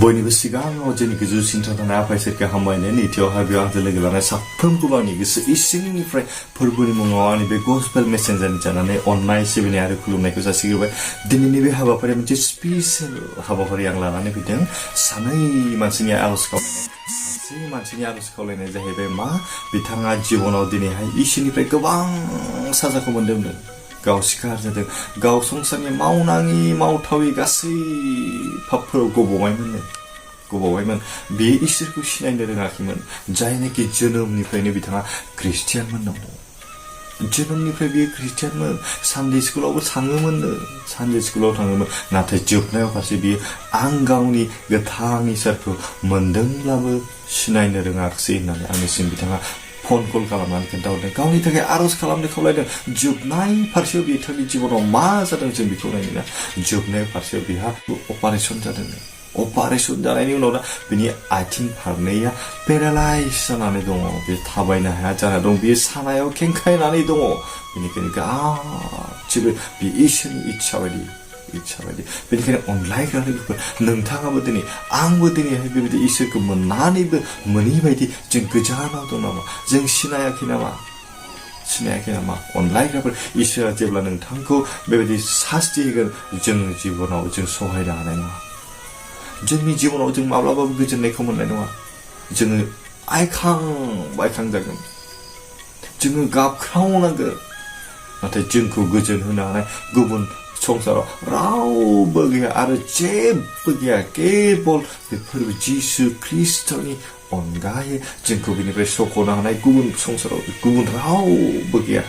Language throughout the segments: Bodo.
बयनिबो सिगाङाव जोंनि गोजौसिन थानाय आफा इसोरखौ हामबायनो नैथियावहाय बेयाव आंजों लोगो लानाय साफ्रोमखौबो आंनि गोसो इसिंनिफ्राय फोरबोनि मुङाव आंनि बे गस्पेल मेसेन्जारनि जानानै अननाय सिबिनाय आरो खुलुमनायखौ जासिग्रोबाय। दिनैनि बे हाबाफारिया मोनसे स्पेसियेल हाबाफारि आं लानानै फैदों। सानै मानसिनि आर'ज खावलायनाय सासे मानसिनि आर'ज खावलायनाय जाहैबाय मा बिथाङा जिबनाव दिनैहाय इसोरनिफ्राय गोबां साजाखौ मोनदोंमोन। गाव सिखार जादों, गाव संसारनि मावनाङि मावथावै गासै पापफोराव गबबायमोन। बे इसोरखौ सिनायनो रोङाखैमोन। जायनाखि जोनोमनिफ्रायनो बिथाङा ख्रिस्टियानमोन नांगौ। जोनोमनिफ्राय बियो ख्रिस्टियानमोन। सानडे स्कुलावबो थाङोमोन। नाथाय जोबनायाव फारसे बियो आं गावनि गोथां इसोरखौ मोनदोंब्लाबो सिनायनो रोङाखिसै होननानै आंनिसिम बिथाङा फन कल खालामनानै खोन्थाहरदों। गावनि थाखाय आर'ज खालामनो खावलायदों। जोबनाय फारसेयाव बिथांनि जिबनाव मा जादों जों बेखौ नायनो। जोबनाय फारसेयाव बिहा अपारेसन जादों। अपारेसन जानायनि उनाव दा बिनि आथिं फारनैया पेरालाइज जानानै दङ। बे थाबायनो हाया जाना दं। बियो सानायाव खेंखायनानै दङ। बेनिखायनो गासिबो बे इसोरनि इच्छा बायदि बेनिखायनो अनलायग्रा लोगोफोर, नोंथाङाबो दिनै आंबो दिनैहाय बेबायदि इसोरखौ मोननानैबो मोनै बायदि जों गोजानाव दं नामा? जों सिनायाखै नामा? अनलायग्राफोर, इसोरा जेब्ला नोंथांखौ बेबायदि सास्ति होगोन, जोंनि जिबनाव जों सहायनो हानाय नङा। जोंनि जिबनाव जों माब्लाबाबो गोजोननायखौ मोननाय नङा। जोङो बायखां जागोन। जोङो गाबख्रावनांगोन। नाथाय जोंखौ गोजोन होनो हानाय गुबुन संसाराव रावबो गैया आरो जेबो गैया। केबल बेफोर जिसु ख्रिस्टनि अनगायै जोंखौ बेनिफ्राय सख'नो हानाय गुबुन संसाराव गुबुन रावबो गैया।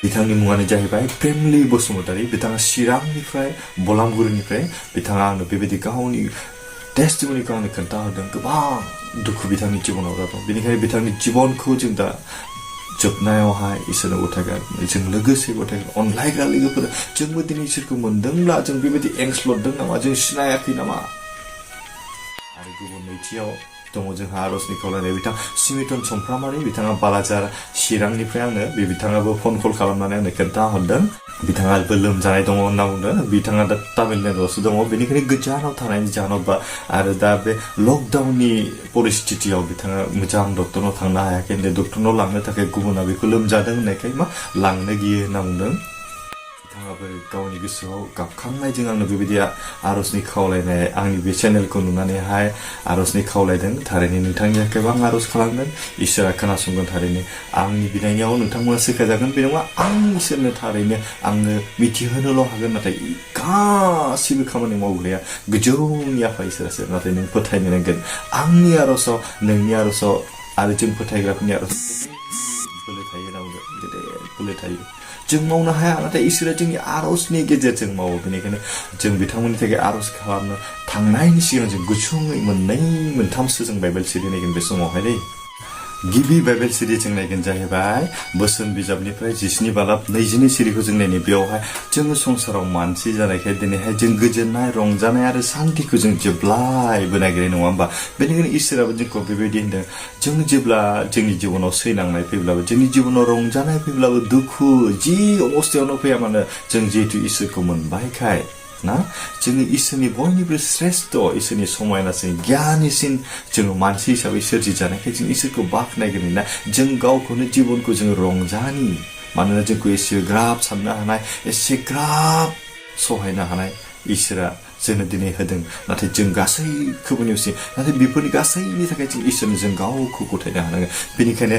बिथांनि मुङानो जाहैबाय प्रेमलि बसुमतारी। बिथाङा चिरांनिफ्राय बलामगुरिनिफ्राय बिथाङा आंनो बेबायदि गावनि टेस्टिमनिखौ आंनो खोन्थाहरदों। गोबां दुखु बिथांनि जिबनाव जादों। बेनिखायनो बिथांनि जिबनखौ जों दा जोबनायावहाय इसोरनो गथायगोन। जों लोगोसे गथायगोन। अनलायग्रा लोगोफोर, जोंबो दिनै इसोरखौ मोनदोंब्ला जों बेबायदि एंस्लदों नामा? जों सिनायाखै नामा? आरो गुबुन नैथियाव दङ जोंहा आर'जनि खावलायनाय बिथां सिमिटन समफ्रामारि। बिथाङा बालाजार चिरांनिफ्राय आंनो बिथाङाबो फन कल खालामनानै आंनो खोन्थाहरदों। बिथाङाबो लोमजानाय दङ होनना बुंदों। बिथाङा दा तामिलनाडुआवसो दङ। बेनिखायनो गोजानाव थानायनि जाहोनाव आरो दा बे लकडाउननि परिस्थितियाव बिथाङा मोजां डक्टरनाव थांनो हायाखै। डक्टरनाव लांनो थाखाय गुबुना बेखौ लोमजादों होननायखाय लांनो गियो होनना बुंदों। बिथाङाबो गावनि गोसोआव गाबखांनायजों आंनो बेबायदि आर'जनि खावलायनाय आंनि बे चेनेलखौ नुनानैहाय आर'जनि खावलायदों। थारैनो नोंथांनि थाखायबो आं आर'ज खालामगोन। इसोरा खोनासंगोन। थारैनो आंनि बिनायनियाव नोंथांमोना सोखाजागोन बे नङा। आं इसोरनो थारैनो आङो मिथिहोनोल' हागोन। नाथाय गासिबो खामानि मावग्राया गोजौनि आफा इसोरासो। नाथाय नों फोथायनो नांगोन। आंनि आर'जआव, नोंनि आर'जआव आरो जों फोथायग्राफोरनि आर'ज बोलो थायो होनना बुंदों। गेदेर बोलो थायो। जों मावनो हाया, नाथाय इसोरा जोंनि आर'जनि गेजेरजों मावो। बेनिखायनो जों बिथांमोननि थाखाय आर'ज खालामनो थांनायनि सिगां जों गुसुङै मोनथामसो जों बाइबेल सिरि नायगोन बे समावहाय दै। गिबि बाइबेल सिरि जों नायगोन जाहैबाय बोसोन बिजाबनिफ्राय 19:20 सिरिखौ जों नायनो। बेवहाय जोङो संसाराव मानसि जानायखाय दिनैहाय जों गोजोननाय, रंजानाय आरो सान्तिखौ जों जेब्लायबो नागिरो, नङा होमबा? बेनिखायनो इसोराबो जोंखौ बेबायदि होनदों। जों जेब्ला जोंनि जिबनाव सैनांनाय फैब्लाबो, जोंनि जिबनाव रंजानाय फैब्लाबो, दुखु जि अबस्थायावनो फैया मानो, जों जिहेतु इसोरखौ मोनबायखाय ना, जोङो इसोरनि बयनिख्रुइ श्रेष्ठ, इसोरनि समायनासिन, गियानिसिन जोङो मानसि हिसाबै सोरजि जानायखाय जों इसोरखौ बाख्नायगोन ना। जों गावखौनो जिबनखौ जों रंजानि। मानोना जोंखौ एसेग्राब साननो हानाय, एसेग्राब सहायनो हानाय इसोरा जोंनो दिनै होदों। नाथाय जों गासैखौबो नेवसि, नाथाय बेफोरनि गासैनि थाखाय जों इसोरनो जों गावखौ गथायनो हानांगोन। बेनिखायनो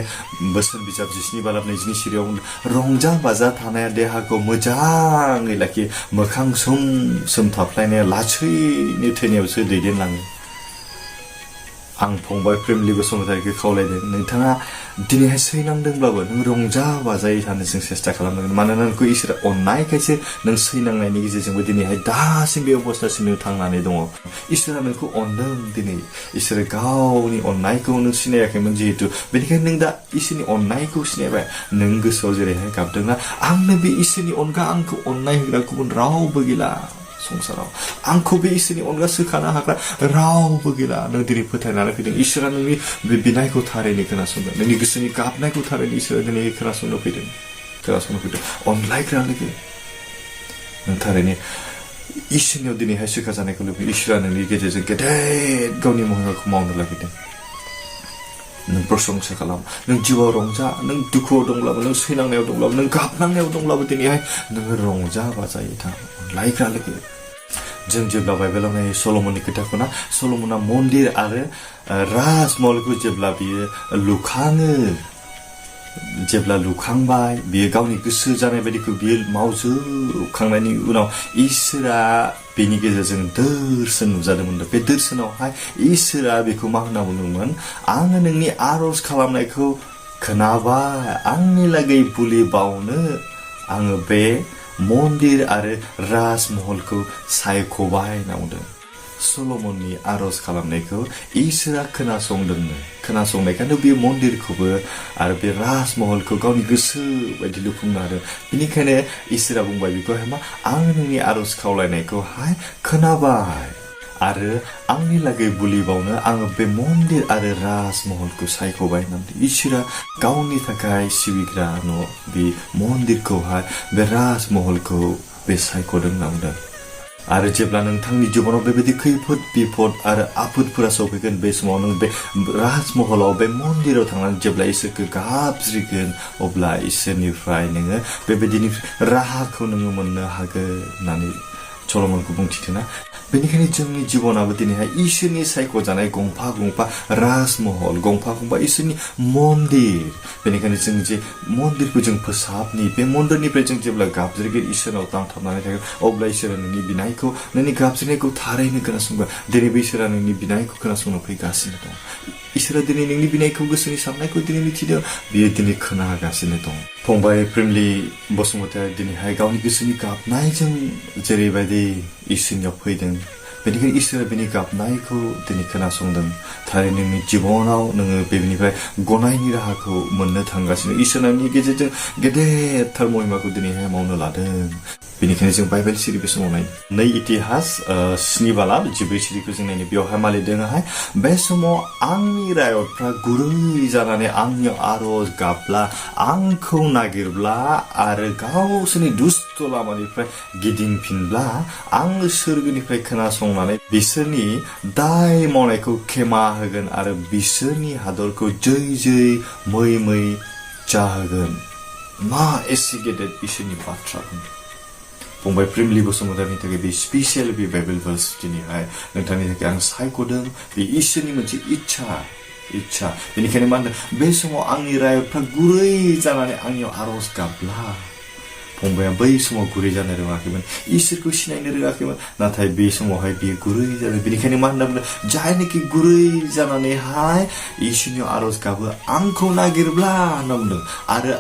बोसोन बिजाब 19:20 सिरियाव रंजा बाजा थानाया देहाखौ मोजाङै लाखियो, मोखां सोम थाफ्लायनाया लासैनो थैनायावसो दैदेनलाङो। आं फंबाय प्रेमलि बसुमतारीखौ खावलायदों। नोंथाङा दिनैहाय सैनांदोंब्लाबो नों रंजा बाजायै थानो जों सेस्था खालामनांगोन। मानोना नोंखौ इसोरा अननायखायसो नों सैनांनायनि गेजेरजोंबो दिनैहाय दासिम बे अबस्थासिम नों थांनानै दङ। इसोरा नोंखौ अनदों। दिनै इसोरा गावनि अननायखौ नों सिनायाखैमोन जिहेतु, बेनिखायनो नों दा इसोरनि अननायखौ सिनायबाय। नों गोसोआव जेरैहाय गाबदोंना, आंनो बे इसोरनि अनगा आंखौ अननाय होग्रा गुबुन रावबो गैला संसाराव। आंखौ बे इसोरनि अनगा सोखानो हाग्रा रावबो गैला। नों दिनै फोथायनानै फैदों। इसोरा नोंनि बे बिनायखौ थारैनो खोनासंदों। नोंनि गोसोनि गाबनायखौ थारैनो इसोरा दिनै खोनासंनो फैदों। अनलायग्रा लोगो, नों थारैनो इसोरनियाव दिनैहाय सोखा जानायखौ लुबैयो इसोरा नोंनि गेजेरजों गेदेर गावनि महरखौ मावनो लागिरदों नों प्रशंसा खालाम नों जिउआव रंजा नों दुखुआव दंब्लाबो नों सैनांनायाव दंब्लाबो नों गाबनांनायाव दंब्लाबो दिनैहाय नोङो रंजा बाजायै था अनलायग्रा लोगो जों जेब्ला बाइबेलाव नायो सल'मननि खोथाखौ ना सल'मना मन्दिर आरो राजमहलखौ जेब्ला बियो लुखाङो जेब्ला लुखांबाय बियो गावनि गोसो जानाय बायदिखौ बियो मावजोबखांनायनि उनाव इसोरा बेनि गेजेरजों दोरसोन नुजादोंमोन बे दोरसोनावहाय इसोरा बेखौ मा होनना बुंदोंमोन आङो नोंनि आर'ज खालामनायखौ खोनाबाय आंनि लागै बुलि बावनो आङो बे मन्दिर आरो राजमहलखौ सायख'बाय होनना बुंदों सल'मननि आर'ज खालामनायखौ इसोरा खोनासंनायखायनो बे मन्दिरखौबो आरो बे राजमहलखौ गावनि गोसो बायदि लुफुंनो हादों बेनिखायनो इसोरा बुंबाय बेखौहाय मा आं नोंनि आर'ज खावलायनायखौहाय खोनाबाय आरो आंनि लागै बुलि बावनो आङो बे मन्दिर आरो राजमहलखौ सायख'बाय होननानै इसोरा गावनि थाखाय सिबिग्रा न' बे मन्दिरखौहाय बे राजमहलखौ बे सायख'दों होनना बुंदों आरो जेब्ला नोंथांनि जिबनाव बेबायदि खैफोद बिपद आरो आफोदफोरा सफैगोन बे समाव नों बे राजमहलाव बे मन्दिराव थांनानै जेब्ला इसोरखौ गाबज्रिगोन अब्ला इसोरनिफ्राय नोङो बेबायदिनि राहाखौ नोङो मोननो हागोन होननानै सल'मनखौ बुंथिदोंना बेनिखायनो जोंनि जिबनाबो दिनैहाय इसोरनि सायख'जानाय गंफा गंफा राजमहल गंफा गंफा इसोरनि मन्दिर बेनिखायनो जों जे मन्दिरखौ जों फोसाबनि बे मन्दिरनिफ्राय जों जेब्ला गाबज्रिगोन इसोरनाव नांथाबनानै थागोन अब्ला इसोरा नोंनि बिनायखौ नोंनि गाबज्रिनायखौ थारैनो खोनासंगोन दिनैबो इसोरा नोंनि बिनायखौ खोनासंनो फैगासिनो दं इसोरा दिनै नोंनि बिनायखौ गोसोनि साननायखौ दिनै मिथिदों बियो दिनै खोनागासिनो दं फंबाय प्रेमलि बसुमतारी दिनैहाय गावनि गोसोनि गाबनायजों जेरैबायदि इसोरनियाव फैदों बेनिखायनो इसोरा बेनि गाबनायखौ दिनै खोनासंदों थारैनो नोंनि जिबनाव नोङो बेनिफ्राय गनायनि राहाखौ मोननो थांगासिनो इसोरनि गेजेरजों गेदेरथार महिमाखौ दिनैहाय मावनो लादों बेनिखायनो जों बाइबेल सिरि बे समाव नाय नै इतिहास 7:14 सिरिखौ जों नायनो बेवहाय मा लिरदोंहाय बे समाव आंनि रायतफ्रा गुरै जानानै आंनियाव आर'ज गाबब्ला आंखौ नागिरब्ला आरो गावसोरनि दुस्त लामानिफ्राय गिदिंफिनब्ला आं सोरगोनिफ्राय खोनासंनानै बिसोरनि दाय मावनायखौ खेमा होगोन आरो बिसोरनि हादरखौ जै जै मै जाहोगोन मा एसे गेदेर इसोरनि बाथ्रा फंबाय प्रेमलि बसुमतारीनि थाखाय बे स्पेसियेल बे बाइबेल भार्स दिनैहाय नोंथांनि थाखाय आं सायख'दों बे इसोरनि मोनसे इच्छा बेनिखायनो मा होनदों बे समाव आंनि रायतफ्रा गुरै जानानै आंनियाव आर'ज गाबब्ला फंबाया बै समाव गुरै जानो रोङाखैमोन इसोरखौ सिनायनो रोङाखैमोन नाथाय बे समावहाय बियो गुरै जादों बेनिखायनो मा होनना बुंदों जायनोखि गुरै जानानैहाय इसोरनियाव आर'ज गाबो आंखौ नागिरब्ला होनना बुंदों आरो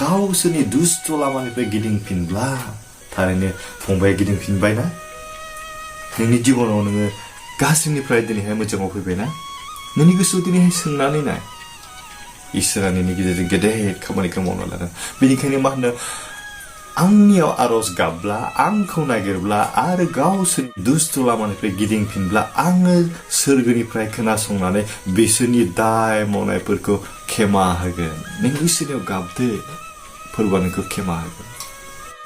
गावसोरनि दुस्त लामानिफ्राय गिदिंफिनब्ला थारैनो फंबाया गिदिंफिनबाय ना नोंनि जिबनाव नोङो गासैनिफ्राय दिनैहाय मोजाङाव फैबायना नोंनि गोसोआव दिनैहाय सोंनानै नाय इसोरा नोंनि गेजेरजों गेदेर खामानिखौ मावनो लादों बेनिखायनो मा होनो आंनियाव आर'ज गाबब्ला आंखौ नागिरब्ला आरो गावसोरनि दुस्त लामानिफ्राय गिदिंफिनब्ला आङो सोरगोनिफ्राय खोनासंनानै बिसोरनि दाय मावनायफोरखौ खेमा होगोन नों इसोरनियाव गाबदो फोरबा नोंखौ खेमा होगोन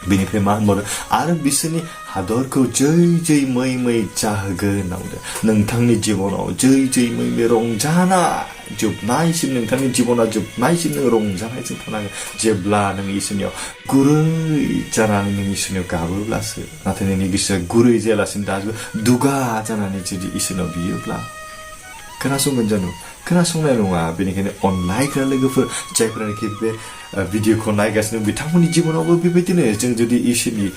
बेनिफ्राय मा होनबावदों आरो बिसोरनि हादरखौ जै मै जाहोगोन होनना बुंदों नोंथांनि जिबनाव जै मै रंजाना जोबनायसिम नोंथांनि जिबना जोबनायसिम नों रंजानायजों थानांगोन जेब्ला नों इसोरनियाव गुरै जानानै नों इसोरनियाव गाबोब्लासो नाथाय नोंनि गोसोआ गुरै जायालासिनो दाबो दुगा जानानै जुदि इसोरनाव बियोब्ला खोनासंगोन जानो खोनासंनाय नङा बेनिखायनो अनलायग्रा लोगोफोर जायफोरानोखि बे भिडिअखौ नायगासिनो बिथांमोननि जिबनावबो बेबायदिनो जों जुदि इसोरनि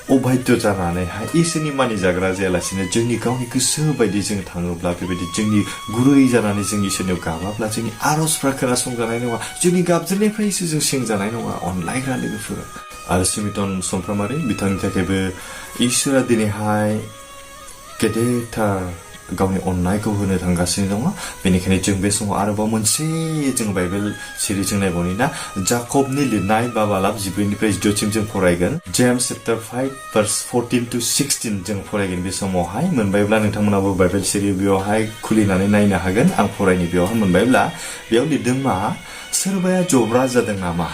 अबाध्य जानानैहाय इसोरनि मानिजाग्रा जायालासिनो जोंनि गावनि गोसो बायदि जों थाङोब्ला बेबायदि जोंनि गुरै जानानै जों इसोरनियाव गाबाब्ला जोंनि आर'जफ्रा खोनासंजानाय नङा जोंनि गाबज्रिनायफ्रा इसोरजों सेंजानाय नङा अनलायग्रा लोगोफोर आरो सिमितन समफ्रामारि बिथांनि थाखायबो इसोरा दिनैहाय गेदेरथार गावनि अननायखौ होनो थांगासिनो दङ बेनिखायनो जों बे समाव आरोबाव मोनसे जों बाइबेल सिरिजों नायबावनि ना जाकबनि लिरनाय बा बालाब 14निफ्राय 16सिम जों फरायगोन जेम्स चैप्टार 5 verse 14 to 16 जों फरायगोन बे समावहाय मोनबायब्ला नोंथांमोनाबो बाइबेल सिरि बेयावहाय खुलिनानै नायनो हागोन आं फरायनि बेयावहाय मोनबायब्ला बेयाव लिरदों मा सोरबाया जब्रा जादों नामा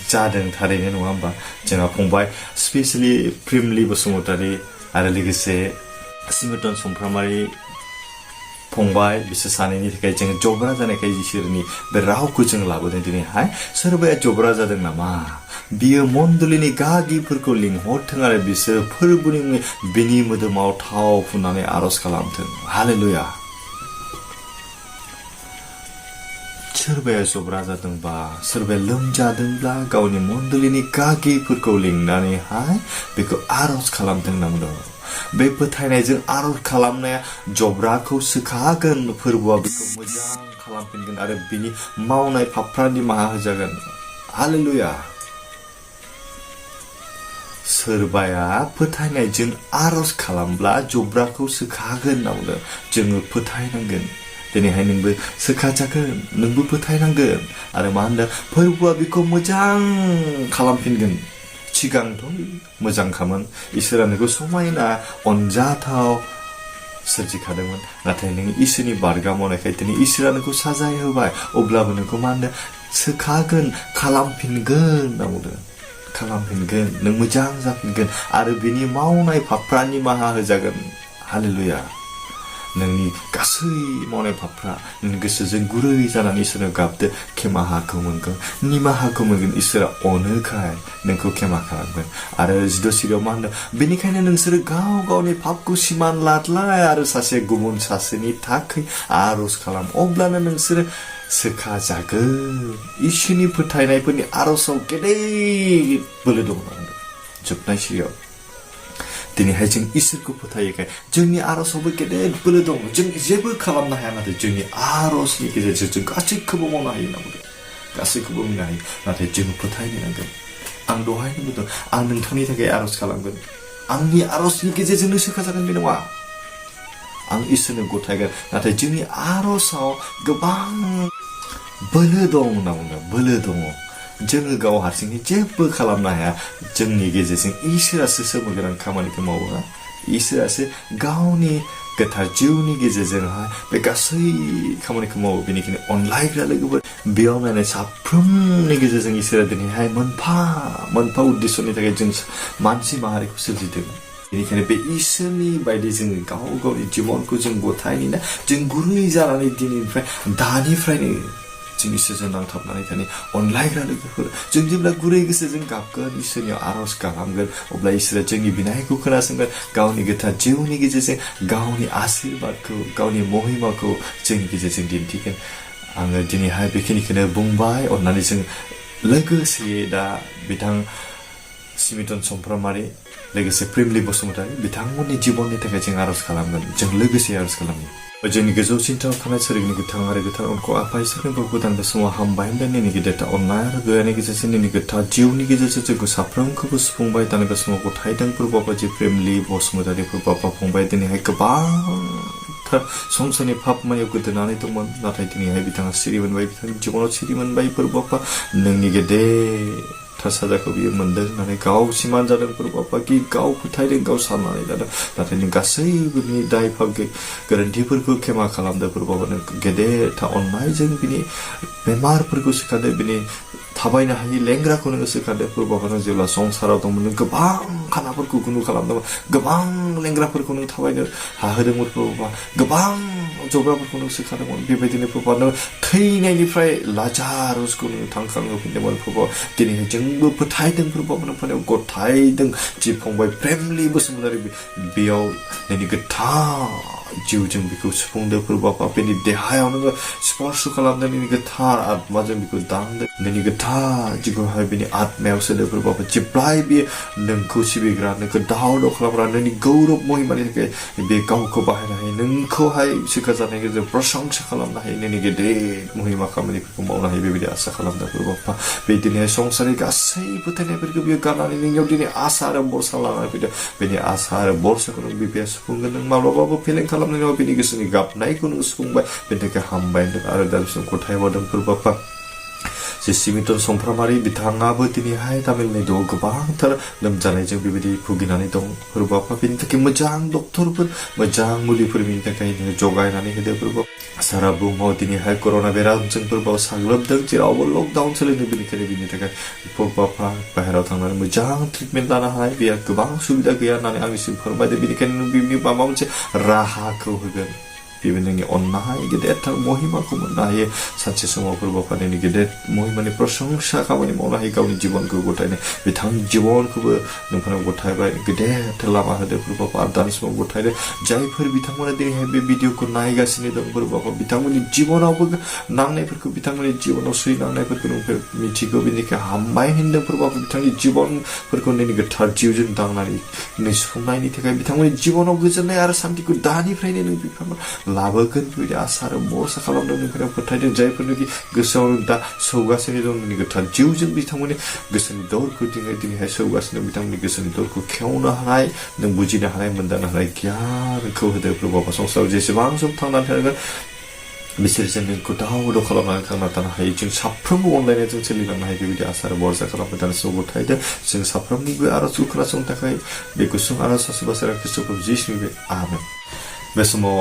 जादों थारैनो नङा होमबा जोंहा फंबाय स्पेशलि प्रिमलि बसुमतारी आरो लोगोसे सिमोनटन समफ्रामारि फंबाय बिसोर सानैनि थाखाय जों जब्रा जानायखाय इसोरनि बे रावखौ जों लाबोदों दिनैहाय सोरबाया जब्रा जादों नामा बियो मण्डलिनि गागिफोरखौ लिंहरथों आरो बिसोर फोरबोनि बिनि मोदोमाव थाव फुननानै आरज खालामथों हालेलुया सोरबाया जब्रा जादोंबा सोरबाया लोमजादोंब्ला गावनि मण्डलिनि गागिफोरखौ लिंनानैहाय बेखौ आरज खालामथों होनना बुंदों बे फोथायनायजों आरज खालामनाया जब्राखौ सोखागोन फोरबोआ बेखौ मोजां खालामफिनगोन आरो बिनि मावनाय पापफ्रा निमाहा होजागोन हालेलुया सोरबाया फोथायनायजों आरज खालामब्ला जब्राखौ सोखागोन होनना बुंदों जोङो फोथायनांगोन दिनैहाय नोंबो सोखाजागोन नोंबो फोथायनांगोन आरो मा होनदों फोरबोआ बेखौ मोजां खालामफिनगोन सिगांथ' मोजांखामोन इसोरा नोंखौ समायना अनजाथाव सोरजिखादोंमोन नाथाय नों इसोरनि बारगा मावनायखाय दिनै इसोरा नोंखौ साजाय होबाय अब्लाबो नोंखौ मा होनदों सोखागोन खालामफिनगोन होनना बुंदों खालामफिनगोन नों मोजां जाफिनगोन आरो बिनि मावनाय पापफ्रा निमाहा होजागोन हालेलुया नोंनि गासै मावनाय पापफ्रा नोंनि गोसोजों गुरै जानानै इसोरनो गाबदो खेमाहाखौ मोनगोन निमाहाखौ मोनगोन इसोरा अनोखाय नोंखौ खेमा खालामगोन आरो 16 सिरियाव मा होनदों बेनिखायनो नोंसोरो गाव गावनि पापखौ सिमान लादलाय आरो सासे गुबुन सासेनि थाखाय आरज खालाम अब्लानो नोंसोरो सोखाजागोन इसोरनि फोथायनायफोरनि आरजआव गेदेर बोलो दं जोबनाय सिरियाव दिनैहाय जों इसोरखौ फोथायोखाय जोंनि आरजआवबो गेदेर बोलो दं जों जेबो खालामनो हाया नाथाय जोंनि आरजनि गेजेरजों जों गासैखौबो मावनो हायो होनना बुंदों गासैखौबो मावनो हायो नाथाय जों फोथायनो नांगोन आं दहायनो बुंदों आं नोंथांनि थाखाय आरज खालामगोन आंनि आरजनि गेजेरजोंनो सोखाजागोन बे नङा आं इसोरनो गथायगोन नाथाय जोंनि आरजआव गोबां बोलो दं होनना बुंदों बोलो दङ जोङो गाव हारसिङै जेबो खालामनो हाया जोंनि गेजेरजों इसोरासो सोमोगोनां खामानिखौ मावो इसोरासो गावनि गोथार जिउनि गेजेरजोंहाय बे गासै खामानिखौ मावो बेनिखायनो अनलायग्रा लोगोफोर बेयाव नायनाय साफ्रोमनि गेजेरजों इसोरा दिनैहाय मोनफा मोनफा उद्देश्यनि थाखाय जों मानसि माहारिखौ सोरजिदों बेनिखायनो बे इसोरनि बायदि जोङो गाव गावनि जिबनखौ जों गथायनो जों गुरै जानानै दिनैनिफ्राय दानिफ्रायनो जों इसोरजों नांथाबनानै थानाय अनलायग्रा लोगोफोर जों जेब्ला गुरै गोसोजों गाबगोन इसोरनियाव आरज खालामगोन अब्ला इसोरा जोंनि बिनायखौ खोनासंगोन गावनि गोथार जिउनि गेजेरजों गावनि आशीर्बादखौ गावनि महिमाखौ जोंनि गेजेरजों दिन्थिगोन आङो दिनैहाय बेखिनिखौनो बुंबाय अननानै जों लोगोसे दा बिथां सिमोनटन समफ्रामारि लोगोसे प्रिमलि बसुमतारी बिथांमोननि जिबननि थाखाय जों आरज खालामगोन जों लोगोसे आरज खालामगोन जोंनि गोजौसिनथाराव थानाय सोरगिनि गोथां आरो गोथार अनखौ आफा इसोरखौ गोदान बे समाव हामबाय होनदों नोंनि गेदेरथा अननाय आरो दयानि गेजेरजों नोंनि गोथार जिउनि गेजेरजों जोंखौ साफ्रोमखौबो सुफुंबाय दानि बे समाव गथायदों फोरबो जि प्रिमलि बसुमतारी फोरबो फंबाय दिनैहाय गोबांथार संसारनि पाप मायाव गोदोनानै दंमोन नाथाय दिनैहाय बिथाङा सिरि मोनबाय बिथांनि जिबनाव सिरि मोनबाय फोरबो नोंनि गेदेर साजाखौ बियो मोनदों होननानै गाव सिमान जादों फोरबो कि गाव फोथायदों गाव साननानै लादों नाथाय नों गासैबोनि दाय पाप गोरोन्थिफोरखौ खेमा खालामदों फोरबो नों गेदेरथा अननायजों बिनि बेमारफोरखौ सोखादों बिनि थाबायनो हायि लेंग्राखौ नोङो सोखादों फोरबो नों जेब्ला संसाराव दंमोन नों गोबां खानाफोरखौ गुनु खालामदोंमोन गोबां लेंग्राफोरखौ नों थाबायनो हाहोदोंमोन फोरबो गोबां जब्राफोरखौ नों सोखादोंमोन बेबायदिनो फोरबो नों थैनायनिफ्राय लाजारुसखौ नों थांखांहोफिनदोंमोन फोरबो दिनैहाय जोंबो फोथायदों फोरबो नों गथायदों जि फंबाय प्रेमलि बसुमतारी बेयाव नोंनि गोथार जिउजों बेखौ सुफुंदों फोरबो बेनि देहायाव नोङो स्पर्श खालामदों नोंनि गोथार आत्माजों बेखौ दांदों नोंनि गोथार जिउखौहाय बेनि आत्मायाव सोदों फोरबो जेब्लाय बे नोंखौ सिबिग्रा नोंखौ दाव दाव खालामग्रा नोंनि गौरब महिमानि थाखाय बे गावखौ बाहायनो हायो नोंखौहाय सोखाजानायनि गेजेरजों प्रशंसा खालामनो हायो नोंनि गेदेर महिमा खामानिफोरखौ मावनो हायो बेबायदि आसा खालामदों फोरबो बेदिनो संसारनि गासै फोथायनायफोरखौ बियो गारनानै नोंनियाव दिनै आसा आरो बरसा लानानै फैदों बेनि आसा आरो बरसाखौ नों बिफाया सुफुंगोन नों माब्लाबाबो फेलें खालामनाय नङा बेनि गोसोनि गाबनायखौ नों सुफुंबाय बेनि थाखाय हामबाय होनदों आरो दा बिसोर गथायहरदों फोरबो जे सिमिटन समफ्रामारि बिथाङाबो दिनैहाय तामिलनाडुआव गोबांथार लोमजानायजों बेबायदि भुगिनानै दं फोरबोआफा बेनि थाखाय मोजां डक्टरफोर मोजां मुलिफोर बेनि थाखाय जगायनानै होदो फोरबो सारा बुहुमाव दिनैहाय कर'ना बेरामजों फोरबोआव साग्लोबदों जेरावबो लकडाउन सोलिदों बेनिखायनो बेनि थाखाय फोरबोआफा बाहेरायाव थांनानै मोजां ट्रिटमेन्ट लानो हानाय बेहा गोबां सुबिदा गैया होननानै आंनिसिम फोरमायदों बेनिखायनो बेनि माबा मोनसे राहाखौ होगोन बेबो नोंनि अननाय गेदेरथार महिमाखौ मोननो हायो सानसे समाव फोरबोफानि गेदेर महिमानि प्रशंसा खामानि मावनो हायो गावनि जिबनखौ गथायनो बिथांनि जिबनखौबो नोंफोरनाव गथायबाय गेदेरथार लामा होदो फोरबोफा दानि समाव गथायदो जायफोर बिथांमोना दिनैहाय बे भिडिअखौ नायगासिनो दं फोरबोफा बिथांमोननि जिबनावबो नांनायफोरखौ बिथांमोननि जिबनाव सैनांनायफोरखौ नोंफोर मिथिगौ बेनिखाय हामबाय होनदों फोरबोफा बिथांनि जिबनफोरखौ नोंनि गोथार जिउजों दांनानै सुफुंनायनि थाखाय बिथांमोननि जिबनाव गोजोननाय आरो सान्तिखौ दानिफ्रायनो नों बिफाङा लाबोगोन बेबायदि आसा आरो भरसा खालामदों नोंफोरा फोथायदों जायफोरनोखि गोसोआव दा सौगासिनो दं नोंनि गोथार जिउजों बिथांमोननि गोसोनि दरखौ दिनैहाय सौगासिनो बिथांमोननि गोसोनि दरखौ खेवनो हानाय नों बुजिनो हानाय मोनदांनो हानाय गियानखौ होदो फोरबोफा संसाराव जेसेबां सम थांनानै थागोन बिसोरजों नोंखौ दाव खालामनानै थांना थानो हायो जों साफ्रोमबो अनलायनायजों सोलिलांनो हायो बेबायदि आसा आरो भरसा खालामबाय दानि समाव गथायदों जों साफ्रोमनिबो आर'जखौ खोनासंनो थाखाय बे गुसुं आर'ज सासे बासारा ख्रीष्टखौ जिसुनि आमेन बे समाव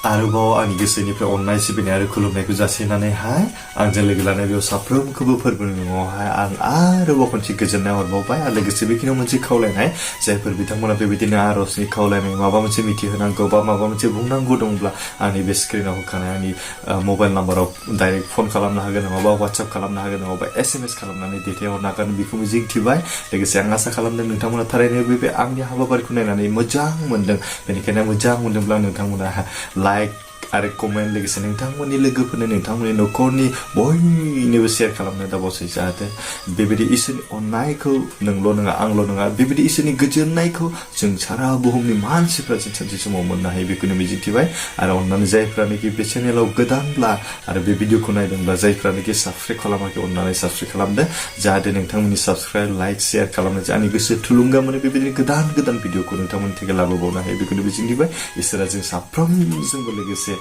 आरोबाव आंनि गोसोनिफ्राय अननाय सिबिनाय आरो खुलुमनायखौ जासिनानैहाय आंजों लोगो लानाय बेयाव साफ्रोमखौबो फोरबोनि मुङावहाय आं आरोबाव खनसे गोजोननाय हरबावबाय आरो लोगोसे बेखिनियाव मोनसे खावलायनाय जायफोर बिथांमोना बेबायदिनो आर'जनि खावलायनाय माबा मोनसे मिथिहोनांगौ बा माबा मोनसे बुंनांगौ दंब्ला आंनि बे स्क्रिनाव होखानाय आंनि मबाइल नाम्बाराव डाइरेक्ट फन खालामनो हागोन नङाबा वाट्सएप खालामनो हागोन नङाबा SMS खालामनानै दैथायहरनो हागोन बेखौ मिजिंथिबाय लोगोसे आं आसा खालामदों नोंथांमोना थारैनो बे आंनि हाबाफारिखौ नायनानै मोजां मोनदों बेनिखायनो मोजां मोनदोंब्ला नोंथांमोना लाइक आरो कमेन्ट लोगोसे नोंथांमोननि लोगोफोरनो नोंथांमोननि न'खरनि बयनोबो शेयार खालामनो दाबावसै जाहाथे बेबायदि इसोरनि अननायखौ नोंल' नङा आंल' नङा बेबायदि इसोरनि गोजोननायखौ जों सारा बुहुमनि मानसिफ्रा जों सानसे समाव मोननो हायो बेखौनो मिजिंथिबाय आरो अननानै जायफ्रानोखि बे चेनेलाव गोदानब्ला आरो बे भिडिअखौ नायदोंब्ला जायफ्रानोखि साबस्क्राइब खालामाखै अननानै साबस्क्राइब खालामदो जाहाथे नोंथांमोननि साबस्क्राइब लाइक शेयार खालामनो आंनि गोसो थुलुंगा मोनो बेबायदिनो गोदान गोदान भिडिअखौ नोंथांमोननि थाखाय लाबोबावनो हायो बेखौनो मिजिंथिबाय इसोरा जों साफ्रोमजोंबो लोगोसे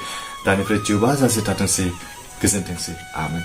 दानिफ्राय जोबा जासे थाथोंसै गोजोनथोंसै आमेन